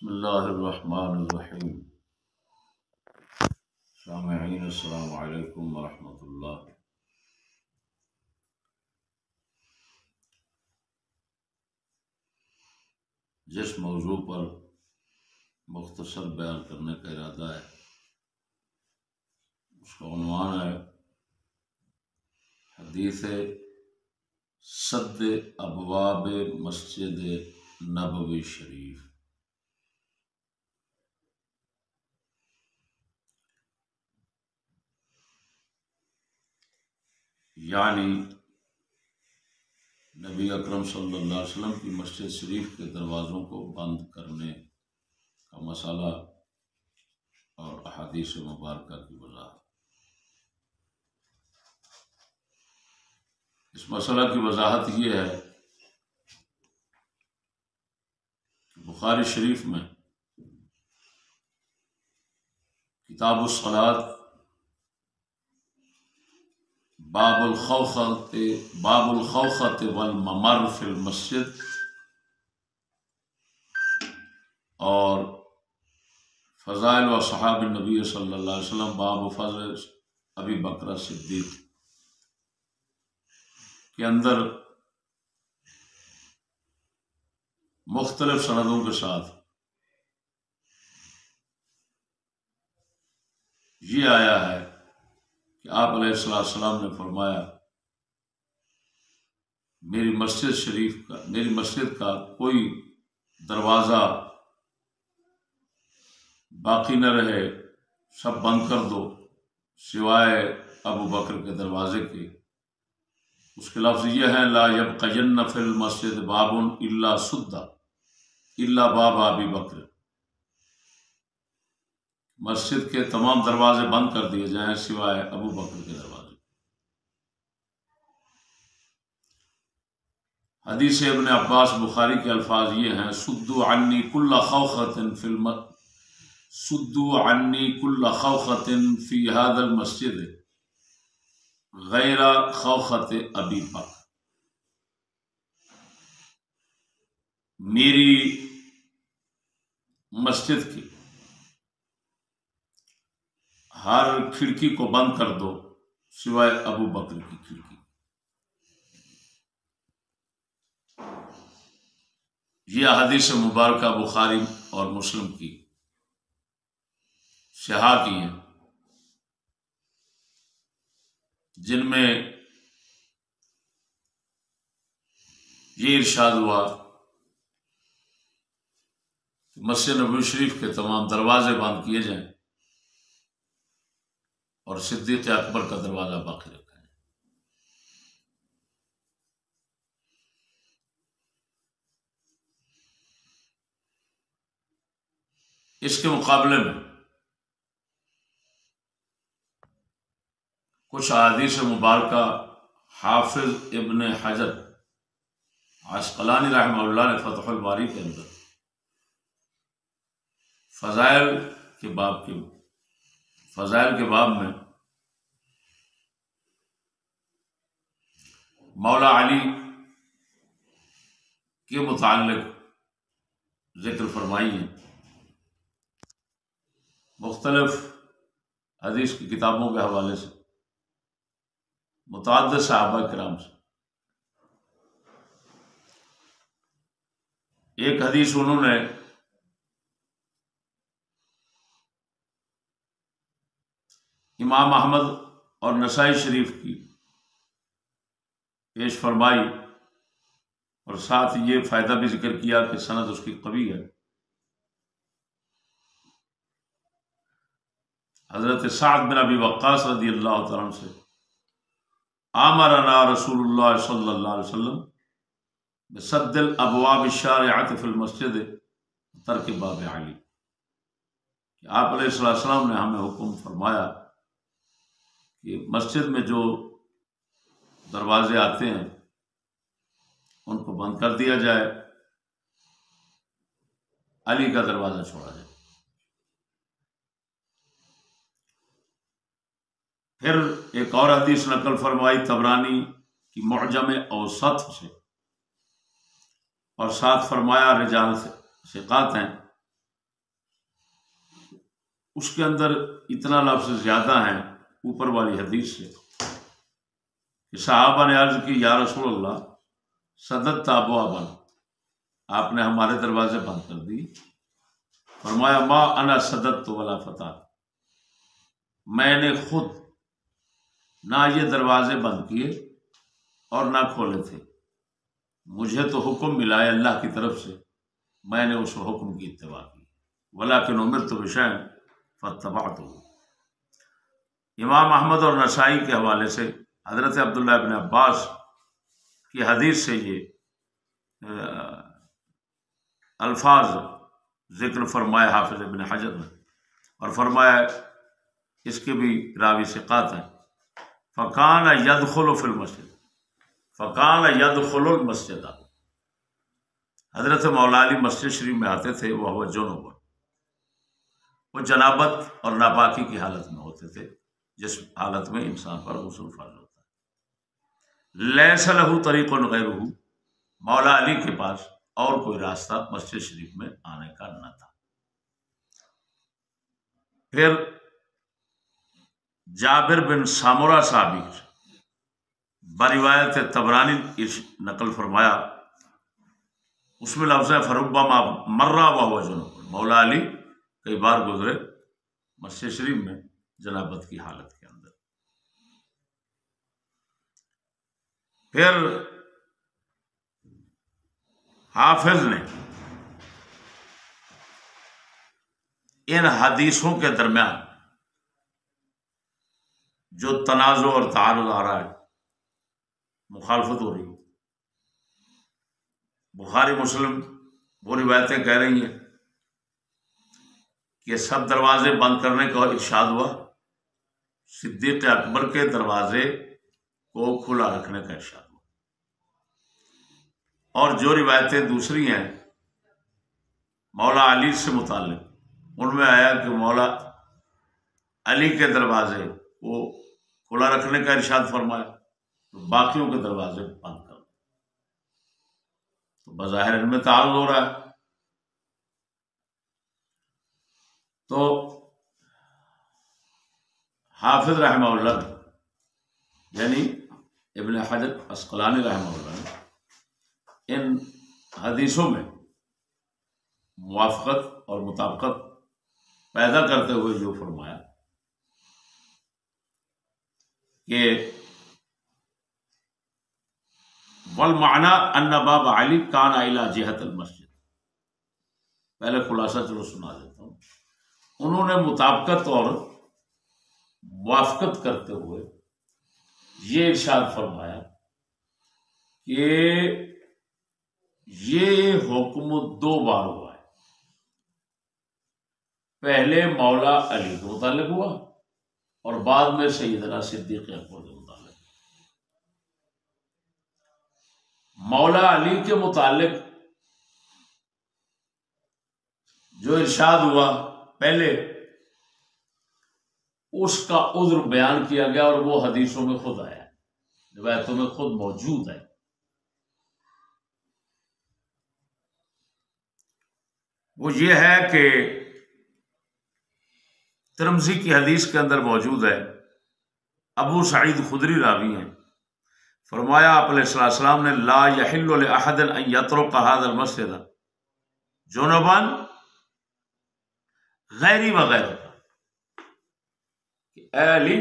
بسم اللہ الرحمن الرحیم۔ سامعین السلام علیکم ورحمۃ اللہ۔ جس موضوع پر مختصر بیان کرنے کا ارادہ ہے اس کا عنوان ہے حدیث سد ابواب مسجد نبوی شریف۔ یعنی نبی اکرم صلی اللہ علیہ وسلم کی مسجد شریف کے دروازوں کو بند کرنے کا مسئلہ اور احادیث مبارکہ کی وضاحت۔ اس مسئلہ کی وضاحت یہ ہے کہ بخاری شریف میں کتاب الصلاۃ باب الخوخۃ والممر فی المسجد اور فضائل و صحاب النبی صلی اللہ علیہ وسلم باب فضل ابی بکر صدیق کے اندر مختلف سندوں کے ساتھ یہ آیا ہے کہ آپ علیہ السلام نے فرمایا میری مسجد کا کوئی دروازہ باقی نہ رہے، سب بند کر دو سوائے ابو بکر کے دروازے کے۔ اس کے لفظ یہ ہیں لا یبقین فی المسجد باب الا سد الا باب ابی بکر، مسجد کے تمام دروازے بند کر دیے جائیں سوائے ابو بکر کے دروازے۔ حدیث ابن عباس بخاری کے الفاظ یہ ہیں سدوا عنی کل خوخۃ فی ھذا المسجد غیر خوخۃ ابی بکر، میری مسجد کی ہر کھڑکی کو بند کر دو سوائے ابو بکر کی کھڑکی۔ یہ حدیث مبارکہ بخاری اور مسلم کی صحاح کی ہیں، جن میں یہ ارشاد ہوا کہ مسجد نبوی شریف کے تمام دروازے بند کیے جائیں اور صدیق اکبر کا دروازہ باقی رکھا ہے۔ اس کے مقابلے میں کچھ احادیث مبارکہ حافظ ابن حجر عسقلانی رحمہ اللہ نے فتح الباری کے اندر فضائل کے باب میں مولا علی کے متعلق ذکر فرمائی ہے، مختلف حدیث کی کتابوں کے حوالے سے متعدد صحابہ کرام سے۔ ایک حدیث انہوں نے امام احمد اور نسائی شریف کی پیش فرمائی اور ساتھ یہ فائدہ بھی ذکر کیا کہ سند اس کی قوی ہے۔ حضرت سعد بن ابی وقاص رضی اللہ تعالیٰ عنہ سے آمرنا رسول اللہ صلی اللہ علیہ وسلم بسد الابواب الشارعۃ فی المسجد ترک باب علی، کہ آپ علیہ السلام نے ہمیں حکم فرمایا کہ مسجد میں جو دروازے آتے ہیں ان کو بند کر دیا جائے، علی کا دروازہ چھوڑا جائے۔ پھر ایک اور حدیث نقل فرمائی طبرانی کی معجم اوسط سے، اور ساتھ فرمایا رجال ثقات ہیں اس کے اندر اتنا لفظ زیادہ ہیں اوپر والی حدیث سے کہ صحابہ نے عرض کی یا رسول اللہ سددت ابوابا، آپ نے ہمارے دروازے بند کر دی. فرمایا ما انا سددت ولا فتح، میں نے خود نہ یہ دروازے بند کیے اور نہ کھولے تھے، مجھے تو حکم ملا ہے اللہ کی طرف سے، میں نے اس حکم کی اتباع کی. ولکن امرت بشیء فاتبعتہ. امام احمد اور نسائی کے حوالے سے حضرت عبداللہ ابن عباس کی حدیث سے یہ الفاظ ذکر فرمایا حافظ ابن حجر نے، اور فرمایا اس کے بھی راوی ثقات ہیں. فکان یدخل فی المسجد، فکان یدخل المسجد، حضرت مولا علی مسجد شریف میں آتے تھے، وہ جنوب، وہ جنابت اور ناپاکی کی حالت میں ہوتے تھے، جس حالت میں انسان پر غسل فرض ہوتا ہے. لیس لہ طریق غیرہ، مولا علی کے پاس اور کوئی راستہ مسجد شریف میں آنے کا نہ تھا. پھر جابر بن سامورہ صحابی بروایت طبرانی نقل فرمایا، اس میں لفظ ہے فربما مرہ وہو جنوب، مولا علی کئی بار گزرے مسجد شریف میں جنابت کی حالت کے اندر. پھر حافظ نے ان حدیثوں کے درمیان جو تنازع اور تعارض آ رہا ہے، مخالفت ہو رہی ہے، بخاری مسلم وہ روایتیں کہہ رہی ہیں کہ سب دروازے بند کرنے کا ارشاد ہوا، صدیق اکبر کے دروازے کو کھلا رکھنے کا ارشاد ہوا. اور جو روایتیں دوسری ہیں مولا علی سے متعلق، ان میں آیا کہ مولا علی کے دروازے کو کھلا رکھنے کا ارشاد فرمایا، تو باقیوں کے دروازے بند کر. تو بظاہر ان میں تعارض ہو رہا ہے. تو حافظ رحمہ اللہ یعنی ابن حجر عسقلانی رحمہ اللہ نے ان حدیثوں میں موافقت اور مطابقت پیدا کرتے ہوئے جو فرمایا کہ والمعنی ان باب علی کان الی جہت المسجد. پہلے خلاصہ چلو سنا دیتا ہوں. انہوں نے مطابقت اور موافقت کرتے ہوئے یہ ارشاد فرمایا کہ یہ حکم 2 بار ہوا ہے. پہلے مولا علی کے متعلق ہوا اور بعد میں سیدنا صدیق اکبر کے متعلق. مولا علی کے متعلق جو ارشاد ہوا پہلے، اس کا عذر بیان کیا گیا اور وہ حدیثوں میں خود آیا، روایتوں میں خود موجود ہے. وہ یہ ہے کہ ترمذی کی حدیث کے اندر موجود ہے، ابو سعید خدری راوی ہیں، فرمایا آپ علیہ السلام نے لا یحل لأحد ان یترک هذا المسجد جنبا غیری وغیرہ. اے علی،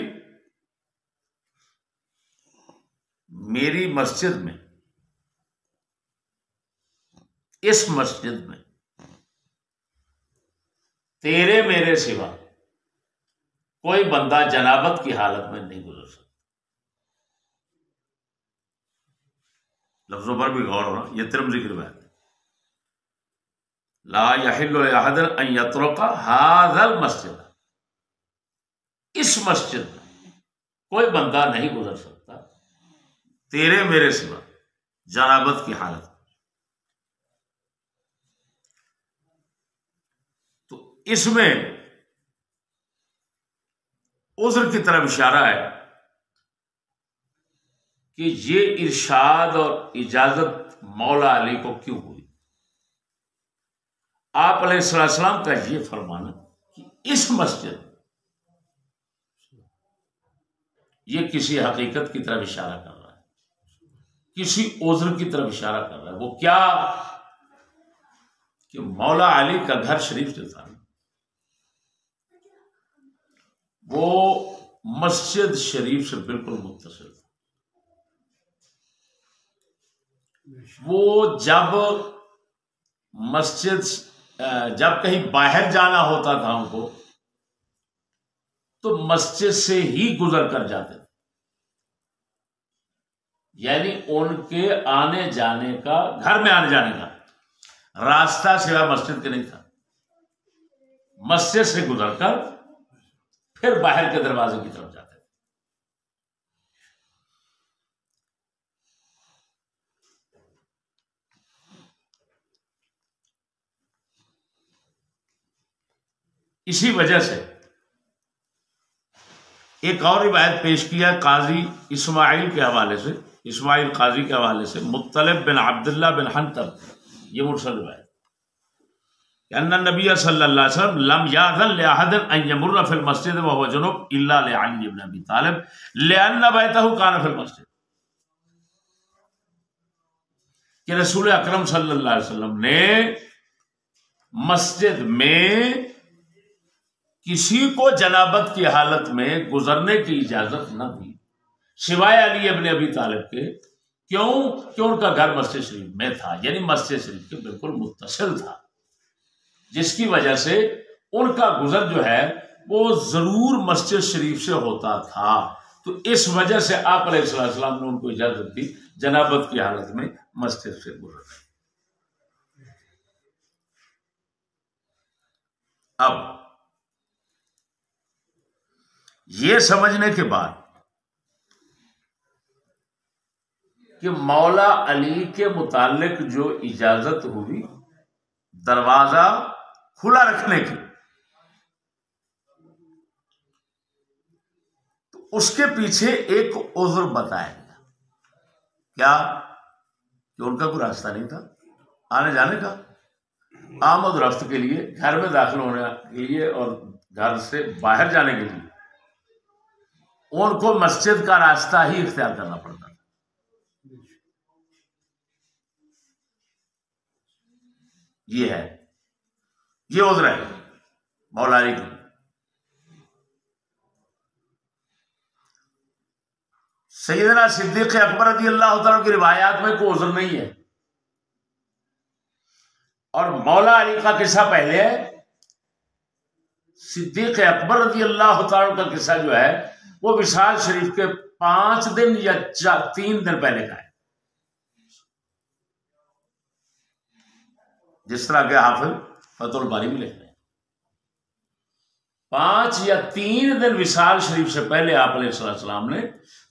میری مسجد میں، اس مسجد میں تیرے میرے سوا کوئی بندہ جنابت کی حالت میں نہیں گزر سکتا. لفظوں پر بھی غور ہونا، یہ ترمذی کی روایت ہے. لا یحل لأحد ان یترک هذا المسجد، اس مسجد میں کوئی بندہ نہیں گزر سکتا تیرے میرے سوا جنابت کی حالت. تو اس میں عذر کی طرف اشارہ ہے کہ یہ ارشاد اور اجازت مولا علی کو کیوں ہوئی. آپ علیہ السلام کا یہ فرمانا کہ اس مسجد یہ کسی حقیقت کی طرف اشارہ کر رہا ہے، کسی عذر کی طرف اشارہ کر رہا ہے۔ وہ کیا کہ مولا علی کا گھر شریف جو تھا وہ مسجد شریف سے بالکل متصل تھا۔ وہ جب کہیں باہر جانا ہوتا تھا ان کو تو مسجد سے ہی گزر کر جاتے تھے، یعنی ان کے آنے جانے کا، گھر میں آنے جانے کا راستہ سوائے مسجد کے نہیں تھا۔ مسجد سے گزر کر پھر باہر کے دروازے کی طرف جاتے تھے۔ اسی وجہ سے ایک اور روایت پیش کیا قاضی اسماعیل کے حوالے سے، اسماعیل قاضی کے حوالے سے، مطلب بن عبداللہ بن حنطب، یہ مرسل روایت کہ ان النبی صلی اللہ علیہ وسلم لم یاذن لاحد ان یمر فی المسجد وهو جنب الا لعلی بن ابی طالب لان بیتہ کان فی المسجد، کہ رسول اکرم صلی اللہ علیہ وسلم نے مسجد میں کسی کو جنابت کی حالت میں گزرنے کی اجازت نہ دی سوائے علی ابن ابی طالب کے، کیوں کہ ان کا گھر مسجد شریف میں تھا، یعنی مسجد شریف کے بالکل متصل تھا، جس کی وجہ سے ان کا گزر جو ہے وہ ضرور مسجد شریف سے ہوتا تھا۔ تو اس وجہ سے آپ علیہ السلام نے ان کو اجازت دی جنابت کی حالت میں مسجد سے گزرنے۔ اب یہ سمجھنے کے بعد کہ مولا علی کے متعلق جو اجازت ہوئی دروازہ کھلا رکھنے کی، تو اس کے پیچھے ایک عذر بتایا گیا، کیا کہ ان کا کوئی راستہ نہیں تھا آنے جانے کا، آمد و رفت کے لیے، گھر میں داخل ہونے کے لیے اور گھر سے باہر جانے کے لیے ان کو مسجد کا راستہ ہی اختیار کرنا پڑتا تھا۔ یہ ہے، یہ عذر ہے مولا علی کی۔ سیدنا صدیق اکبر رضی اللہ تعالیٰ کی روایات میں کوئی عذر نہیں ہے، اور مولا علی کا قصہ پہلے ہے، صدیق اکبر رضی اللہ تعالیٰ کا قصہ جو ہے وہ وصال شریف کے 5 دن یا 3 دن پہلے کا ہے، جس طرح کہ حافظ فتح الباری میں لکھ رہے ہیں 5 یا 3 دن وصال شریف سے پہلے آپ علیہ السلام نے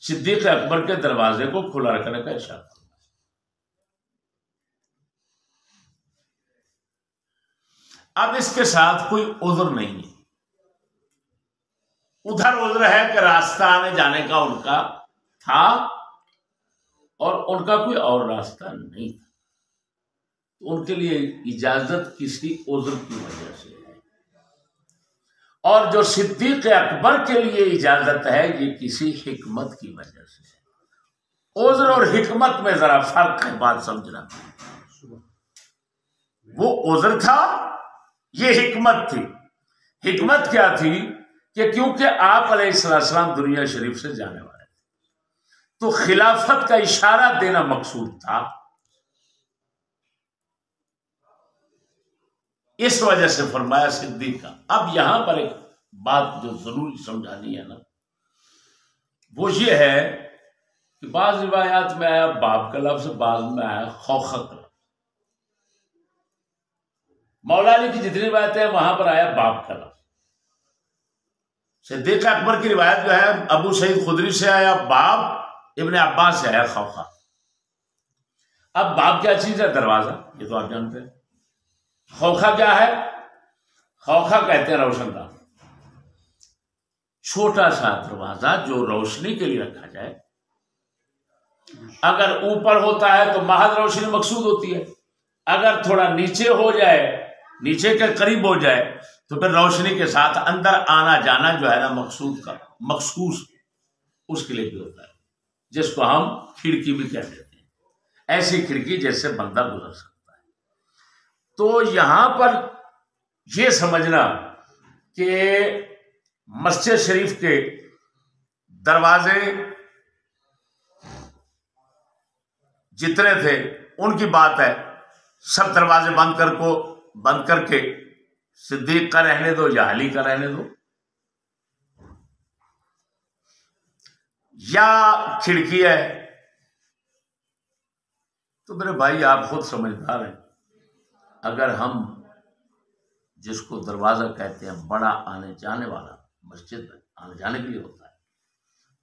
صدیق اکبر کے دروازے کو کھلا رکھنے کا ارشاد کیا۔ اب اس کے ساتھ کوئی عذر نہیں ہے، ادھر عذر ہے کہ راستہ آنے جانے کا ان کا تھا اور ان کا کوئی اور راستہ نہیں تھا، تو ان کے لیے اجازت کسی عذر کی وجہ سے ہے، اور جو صدیق اکبر کے لیے اجازت ہے یہ کسی حکمت کی وجہ سے ہے۔ عذر اور حکمت میں ذرا فرق ہے، بات سمجھنا۔ وہ عذر تھا، یہ حکمت تھی۔ حکمت کیا تھی کہ کیونکہ آپ علیہ السلام دنیا شریف سے جانے والے تھے تو خلافت کا اشارہ دینا مقصود تھا، اس وجہ سے فرمایا صدیق کا۔ اب یہاں پر ایک بات جو ضروری سمجھانی ہے نا، وہ یہ ہے کہ بعض روایات میں آیا باب کا لفظ، بعض میں آیا خوخہ کا لفظ۔ مولا علی کی جتنی روایتیں ہیں وہاں پر آیا باب کا لفظ۔ صدیق اکبر کی روایت جو ہے ابو سعید خدری سے آیا باب، ابن عباس سے آیا خوخہ۔ اب باب کیا چیز ہے؟ دروازہ، یہ تو آپ جانتے ہیں۔ خوخہ کیا ہے؟ خوخہ کہتے ہیں روشن دان، چھوٹا سا دروازہ جو روشنی کے لیے رکھا جائے۔ اگر اوپر ہوتا ہے تو محض روشنی مقصود ہوتی ہے، اگر تھوڑا نیچے ہو جائے، نیچے کے قریب ہو جائے تو پھر روشنی کے ساتھ اندر آنا جانا جو ہے نا مقصود کا مخصوص اس کے لیے بھی ہوتا ہے، جس کو ہم کھڑکی بھی کہہ دیتے ہیں، ایسی کھڑکی جس سے بندہ گزر سکتا ہے۔ تو یہاں پر یہ سمجھنا کہ مسجد شریف کے دروازے جتنے تھے ان کی بات ہے، سب دروازے بند کر کے صدیق کا رہنے دو یا علی کا رہنے دو، یا کھڑکی ہے۔ تو میرے بھائی آپ خود سمجھدار ہیں، اگر ہم جس کو دروازہ کہتے ہیں بڑا آنے جانے والا، مسجد میں آنے جانے کے لیے ہوتا ہے،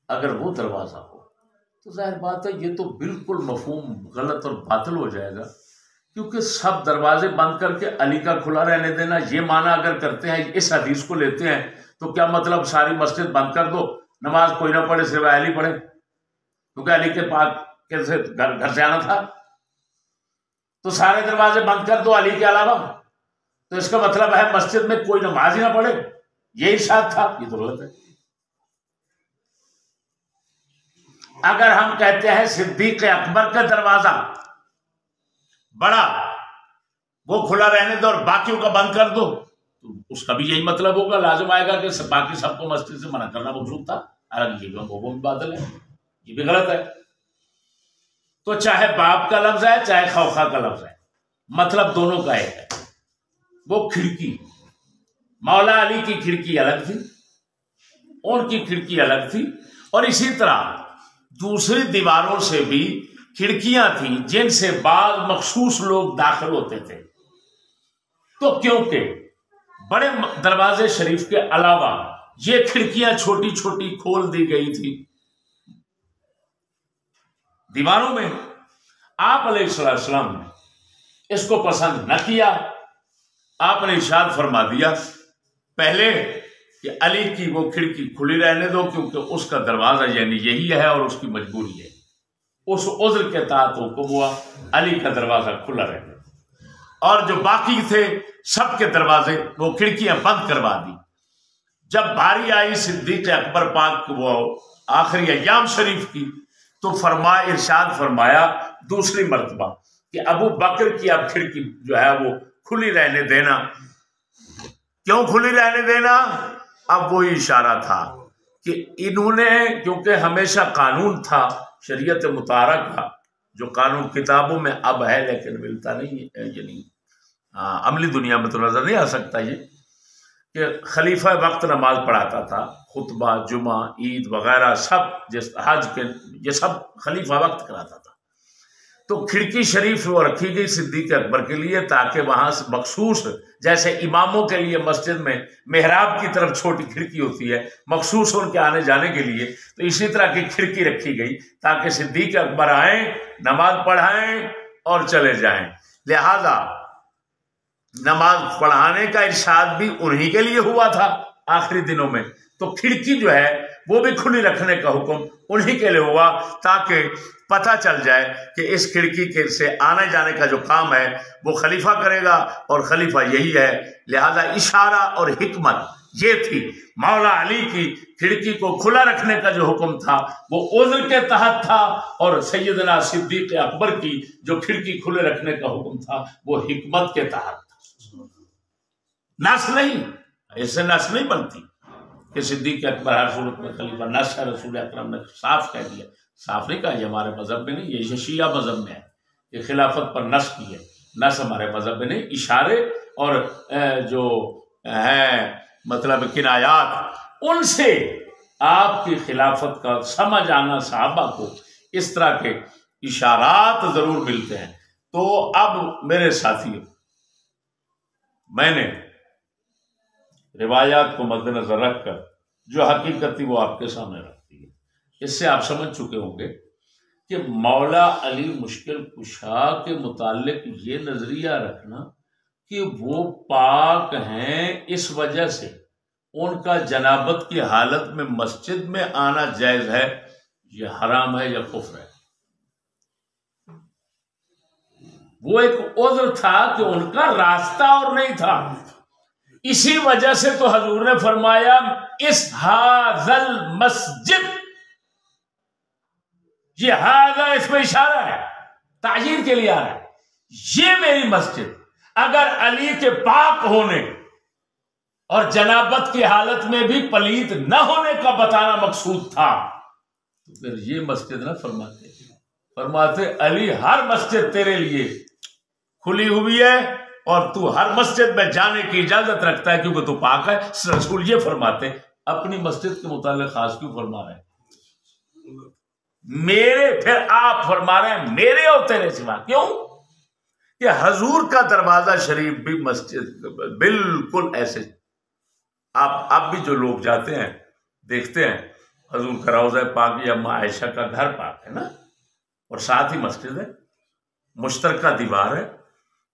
اگر وہ دروازہ ہو تو ظاہر بات ہے یہ تو بالکل مفہوم غلط اور باطل ہو جائے گا، کیونکہ سب دروازے بند کر کے علی کا کھلا رہنے دینا، یہ معنی اگر کرتے ہیں، اس حدیث کو لیتے ہیں، تو کیا مطلب ساری مسجد بند کر دو، نماز کوئی نہ پڑھے سوائے علی پڑھے، کیونکہ علی کے پاس کیسے گھر سے آنا تھا، تو سارے دروازے بند کر دو علی کے علاوہ، تو اس کا مطلب ہے مسجد میں کوئی نماز ہی نہ پڑھے، یہ ارشاد تھا، یہ تو غلط ہے۔ اگر ہم کہتے ہیں صدیق اکبر کا دروازہ بڑا وہ کھلا رہنے دو اور باقیوں کا بند کر دو، تو اس کا بھی یہی مطلب ہوگا، لازم آئے گا کہ باقی سب کو مسجد سے منع کرنا مقصود تھا، یہ بھی باطل ہے، یہ بھی غلط ہے۔ تو چاہے باپ کا لفظ ہے چاہے خوخا کا لفظ ہے، مطلب دونوں کا ایک ہے۔ وہ کھڑکی مولا علی کی کھڑکی الگ تھی، ان کی کھڑکی الگ تھی، اور اسی طرح دوسری دیواروں سے بھی کھڑکیاں تھیں جن سے بعض مخصوص لوگ داخل ہوتے تھے۔ تو کیونکہ بڑے دروازے شریف کے علاوہ یہ کھڑکیاں چھوٹی چھوٹی کھول دی گئی تھی دیواروں میں، آپ علیہ السلام نے اس کو پسند نہ کیا، آپ نے ارشاد فرما دیا پہلے کہ علی کی وہ کھڑکی کھلی رہنے دو، کیونکہ اس کا دروازہ یعنی یہی ہے اور اس کی مجبوری ہے، اس عذر کے تحت حکم ہوا علی کا دروازہ کھلا رہنے دو، اور جو باقی تھے سب کے دروازے وہ کھڑکیاں بند کروا دی۔ جب باری آئی صدیق اکبر پاک وہ آخری ایام شریف کی، تو ارشاد فرمایا دوسری مرتبہ کہ ابو بکر کی اب کھڑکی جو ہے وہ کھلی رہنے دینا۔ کیوں کھلی رہنے دینا؟ اب وہی اشارہ تھا کہ انہوں نے، کیونکہ ہمیشہ قانون تھا شریعت مطہرہ کا، جو قانون کتابوں میں اب ہے لیکن ملتا نہیں ہے، یعنی عملی دنیا میں تو نظر نہیں آ سکتا، یہ کہ خلیفہ وقت نماز پڑھاتا تھا، خطبہ، جمعہ، عید وغیرہ سب، جس حج کے، یہ سب خلیفہ وقت کراتا تھا۔ تو کھڑکی شریف وہ رکھی گئی صدیق اکبر کے لیے، تاکہ وہاں سے مخصوص، جیسے اماموں کے لیے مسجد میں محراب کی طرف چھوٹی کھڑکی ہوتی ہے مخصوص ان کے آنے جانے کے لیے، تو اسی طرح کی کھڑکی رکھی گئی تاکہ صدیق اکبر آئیں، نماز پڑھائیں اور چلے جائیں۔ لہذا نماز پڑھانے کا ارشاد بھی انہی کے لیے ہوا تھا آخری دنوں میں، تو کھڑکی جو ہے وہ بھی کھلی رکھنے کا حکم انہی کے لیے ہوا، تاکہ پتہ چل جائے کہ اس کھڑکی کے سے آنے جانے کا جو کام ہے وہ خلیفہ کرے گا، اور خلیفہ یہی ہے۔ لہذا اشارہ اور حکمت یہ تھی، مولا علی کی کھڑکی کو کھلا رکھنے کا جو حکم تھا وہ عذر کے تحت تھا، اور سیدنا صدیق اکبر کی جو کھڑکی کھلے رکھنے کا حکم تھا وہ حکمت کے تحت تھا، نس نہیں، اس سے نس نہیں بنتی کہ صدیق اکبر ہر صورت میں خلیفہ، نس ہے، رسول اکرم نے صاف کہہ دیا، صاف نہیں کہا، یہ ہمارے مذہب میں نہیں، یہ شیعہ مذہب میں ہے کہ خلافت پر نس کی ہے، نس ہمارے مذہب میں نہیں، اشارے اور جو ہیں مطلب کنایات، ان سے آپ کی خلافت کا سمجھ آنا، صحابہ کو اس طرح کے اشارات ضرور ملتے ہیں۔ تو اب میرے ساتھیوں، میں نے روایات کو مد نظر رکھ کر جو حقیقت تھی وہ آپ کے سامنے رکھ دی ہے۔ اس سے آپ سمجھ چکے ہوں گے کہ مولا علی مشکل کشا کے متعلق یہ نظریہ رکھنا کہ وہ پاک ہیں، اس وجہ سے ان کا جنابت کی حالت میں مسجد میں آنا جائز ہے، یہ حرام ہے یا کفر ہے۔ وہ ایک عذر تھا کہ ان کا راستہ اور نہیں تھا، اسی وجہ سے تو حضور نے فرمایا اس ہاذل مسجد، یہ ہاذا اس میں اشارہ ہے، تعجیل کے لیے آ رہا ہے، یہ میری مسجد اگر علی کے پاک ہونے اور جنابت کی حالت میں بھی پلید نہ ہونے کا بتانا مقصود تھا تو پھر یہ مسجد نہ فرماتے علی ہر مسجد تیرے لیے کھلی ہوئی ہے اور تو ہر مسجد میں جانے کی اجازت رکھتا ہے کیونکہ تو پاک ہے۔ رسول یہ فرماتے اپنی مسجد کے متعلق خاص کیوں فرما رہے ہیں؟ میرے، پھر آپ فرما رہے ہیں میرے اور تیرے سوا، کیوں کہ حضور کا دروازہ شریف بھی مسجد بالکل ایسے، آپ اب بھی جو لوگ جاتے ہیں دیکھتے ہیں حضور کا روضہ پاک یا اماں عائشہ کا گھر پاک ہے نا، اور ساتھ ہی مسجد ہے، مشترکہ دیوار ہے،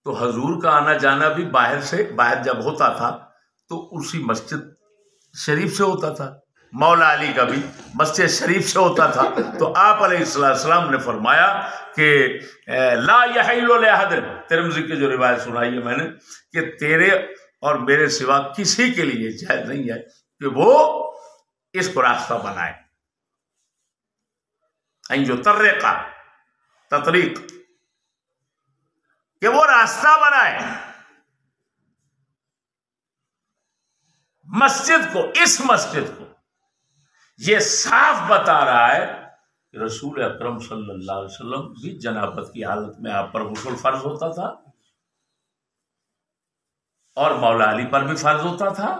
تو حضور کا آنا جانا بھی باہر جب ہوتا تھا تو اسی مسجد شریف سے ہوتا تھا، مولا علی کا بھی مسجد شریف سے ہوتا تھا۔ تو آپ علیہ السلام نے فرمایا کہ لا یحل لأحد، ترمذی کی جو روایت سنائی ہے میں نے، کہ تیرے اور میرے سوا کسی کے لیے جائز نہیں ہے کہ وہ اس کو راستہ بنائے، ان جو طریقہ تطریق، کہ وہ راستہ بنائے مسجد کو، اس مسجد کو۔ یہ صاف بتا رہا ہے کہ رسول اکرم صلی اللہ علیہ وسلم بھی جنابت کی حالت میں آپ پر غسل فرض ہوتا تھا اور مولا علی پر بھی فرض ہوتا تھا۔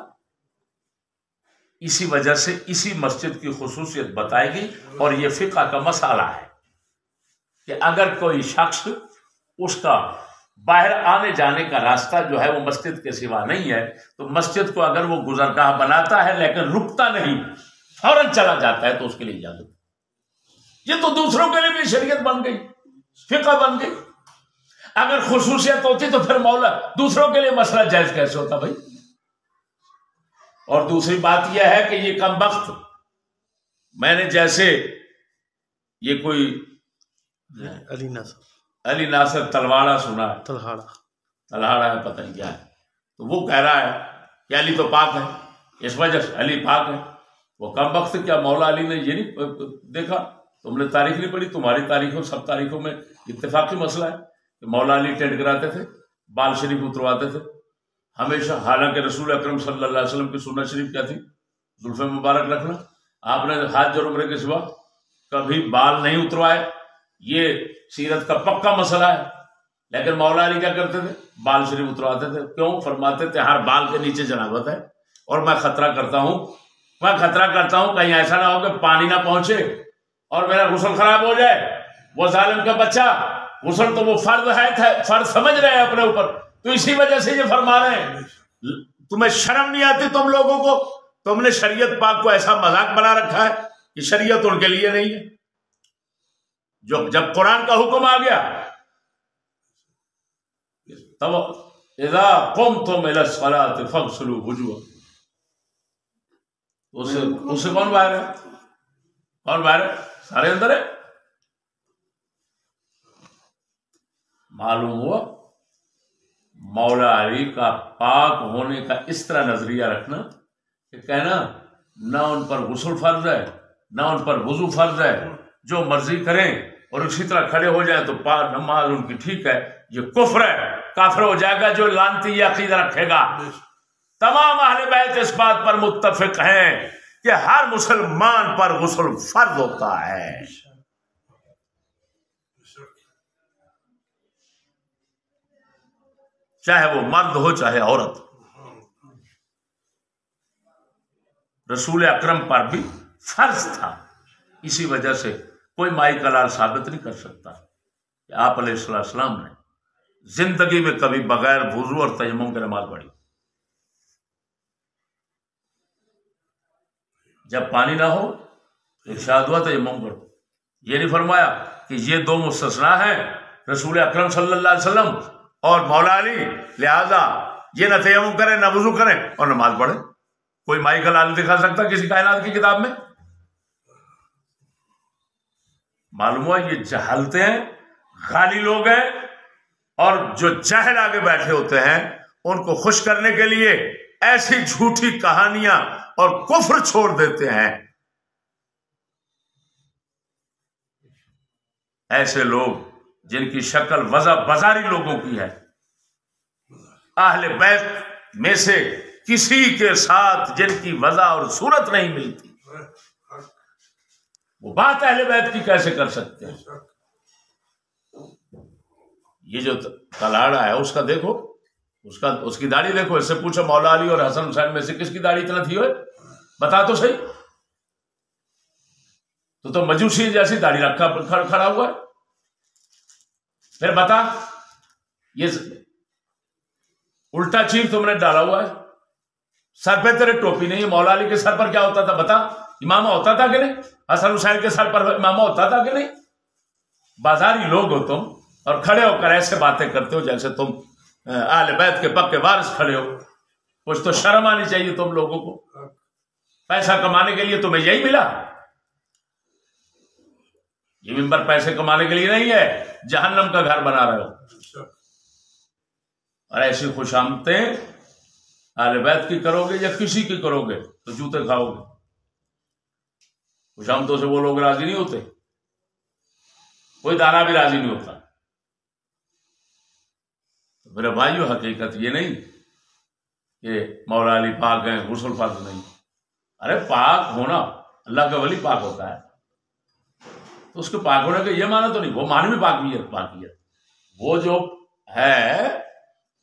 اسی وجہ سے اسی مسجد کی خصوصیت بتائے گی، اور یہ فقہ کا مسئلہ ہے کہ اگر کوئی شخص اس کا باہر آنے جانے کا راستہ جو ہے وہ مسجد کے سوا نہیں ہے تو مسجد کو اگر وہ گزرگاہ بناتا ہے لیکن رکتا نہیں، فوراً چلا جاتا ہے، تو اس کے لیے اجازت۔ یہ تو دوسروں کے لیے بھی شریعت بن گئی، فقہ بن گئی۔ اگر خصوصیت ہوتی تو پھر مولا دوسروں کے لیے مسئلہ جائز کیسے ہوتا بھائی؟ اور دوسری بات یہ ہے کہ یہ کم بخت، میں نے جیسے یہ کوئی علی ناصر تلواڑا سنا ہے، تلہاڑا ہے پتہ نہیں کیا ہے، تو وہ کہہ رہا ہے کہ علی تو پاک ہے، اس وجہ سے علی پاک ہے۔ وہ کم وقت کیا مولا علی نے یہ نہیں دیکھا؟ تم نے تاریخ نہیں پڑھی؟ تمہاری تاریخوں سب تاریخوں میں اتفاقی مسئلہ ہے کہ مولا علی ٹینٹ کراتے تھے، بال شریف اترواتے تھے ہمیشہ، حالانکہ رسول اکرم صلی اللہ علیہ وسلم کی سنت شریف کیا تھی؟ زلف مبارک رکھنا۔ آپ نے حج اور عمرے کے سوا کبھی بال نہیں اتروائے، یہ سیرت کا پکا مسئلہ ہے۔ لیکن مولا علی کیا کرتے تھے؟ بال شریف اترواتے تھے، کیوں؟ فرماتے تھے ہر بال کے نیچے جنابت ہے اور میں خطرہ کرتا ہوں کہیں ایسا نہ ہو کہ پانی نہ پہنچے اور میرا غسل خراب ہو جائے۔ وہ ظالم کا بچہ، غسل تو وہ فرض ہے، فرض سمجھ رہے ہیں اپنے اوپر، تو اسی وجہ سے یہ فرما رہے ہیں۔ تمہیں شرم نہیں آتی تم لوگوں کو؟ تم نے شریعت پاک کو ایسا مذاق بنا رکھا ہے کہ شریعت ان کے لیے نہیں ہے۔ جب قرآن کا حکم آ گیا تب اذا قمتم الى الصلاة فاغسلوا وجوہکم، اس سے کون باہر ہے؟ کون باہر ہے؟ سارے اندر ہے۔ معلوم ہوا مولا علی کا پاک ہونے کا اس طرح نظریہ رکھنا کہ کہنا نہ ان پر غسل فرض ہے نہ ان پر وضو فرض ہے، جو مرضی کریں اور اسی طرح کھڑے ہو جائیں تو نماز ان کی ٹھیک ہے، یہ کفر ہے، کافر ہو جائے گا جو لعنتی یہ عقیدہ رکھے گا۔ تمام اہل بیت اس بات پر متفق ہیں کہ ہر مسلمان پر غسل فرض ہوتا ہے، چاہے وہ مرد ہو چاہے عورت۔ رسول اکرم پر بھی فرض تھا، اسی وجہ سے کوئی مائی کلال ثابت نہیں کر سکتا کہ آپ علیہ السلام نے زندگی میں کبھی بغیر وضو اور تیمم کے نماز پڑھی۔ جب پانی نہ ہو ارشاد ہوا تیمم کرو، یہ نہیں فرمایا کہ یہ دو مستثنا ہیں، رسول اکرم صلی اللہ علیہ وسلم اور مولا علی، لہذا یہ نہ تیمم کریں نہ وضو کریں اور نماز پڑھیں۔ کوئی مائی کا لال دکھا سکتا کسی کائنات کی کتاب میں؟ معلوم ہوا یہ جہلتے ہیں، غالی لوگ ہیں، اور جو جاہل آگے بیٹھے ہوتے ہیں ان کو خوش کرنے کے لیے ایسی جھوٹی کہانیاں اور کفر چھوڑ دیتے ہیں. ایسے لوگ جن کی شکل بازاری لوگوں کی ہے، اہل بیت میں سے کسی کے ساتھ جن کی وضع اور صورت نہیں ملتی، وہ بات اہل بیت کی کیسے کر سکتے ہیں؟ یہ جو تلاڑا ہے اس کا دیکھو، اس کی داڑھی دیکھو. اس سے پوچھو مولا علی اور حسن حسین میں سے کس کی داڑھی اتنا تھی ہوئے؟ بتا تو صحیح. تو مجوسی جیسی داڑھی رکھا کھڑا ہوا ہے. پھر بتا، یہ الٹا چیر تم نے ڈالا ہوا ہے. سر پہ تیرے ٹوپی نہیں ہے. مولا علی کے سر پر کیا ہوتا تھا بتا؟ امامہ ہوتا تھا کہ نہیں؟ حسن حسین کے سر پر امامہ ہوتا تھا کہ نہیں؟ بازاری لوگ ہو تم، اور کھڑے ہو کر ایسے باتیں کرتے ہو جیسے تم اہل بیت کے پکے وارث کھڑے ہو. کچھ تو شرم آنی چاہیے تم لوگوں کو. پیسہ کمانے کے لیے تمہیں یہی ملا؟ یہ ممبر پیسے کمانے کے لیے نہیں ہے، جہنم کا گھر بنا رہے ہو. اور ایسی خوشامدیں اہل بیت کی کرو گے یا کسی کی کرو گے تو جوتے کھاؤ گے. خوشامدوں سے وہ لوگ راضی نہیں ہوتے، کوئی دانا بھی راضی نہیں ہوتا. میرے بھائیو، حقیقت یہ نہیں کہ مولا علی پاک ہیں، غسل فرض نہیں. ارے پاک ہونا، اللہ کا ولی پاک ہوتا ہے تو اس کے پاک ہونے کا یہ معنی تو نہیں وہ معنوی پاکیت. وہ جو ہے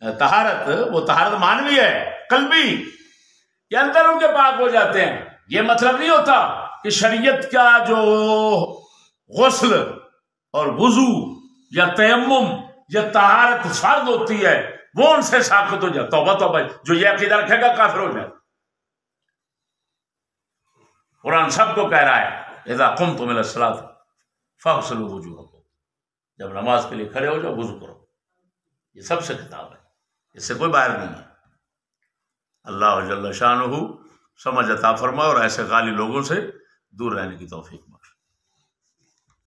طہارت، وہ طہارت معنوی ہے، قلبی، یہ اندر ان کے پاک ہو جاتے ہیں. یہ مطلب نہیں ہوتا کہ شریعت کا جو غسل اور وضو یا تیمم یا طہارت فرض ہوتی ہے وہ ان سے ساقط ہو جائے. توبہ توبہ، جو یہ عقیدہ رکھے گا کافر ہو جائے. قرآن سب کو کہہ رہا ہے اذا قمتم الی الصلاۃ فاغسلوا وجوہکم، جب نماز کے لیے کھڑے ہو جاؤ وضو کرو. یہ سب سے خطاب ہے، اس سے کوئی باہر نہیں ہے. اللہ جل شانہ سمجھ عطا فرمائے اور ایسے غالی لوگوں سے دور رہنے کی توفیق.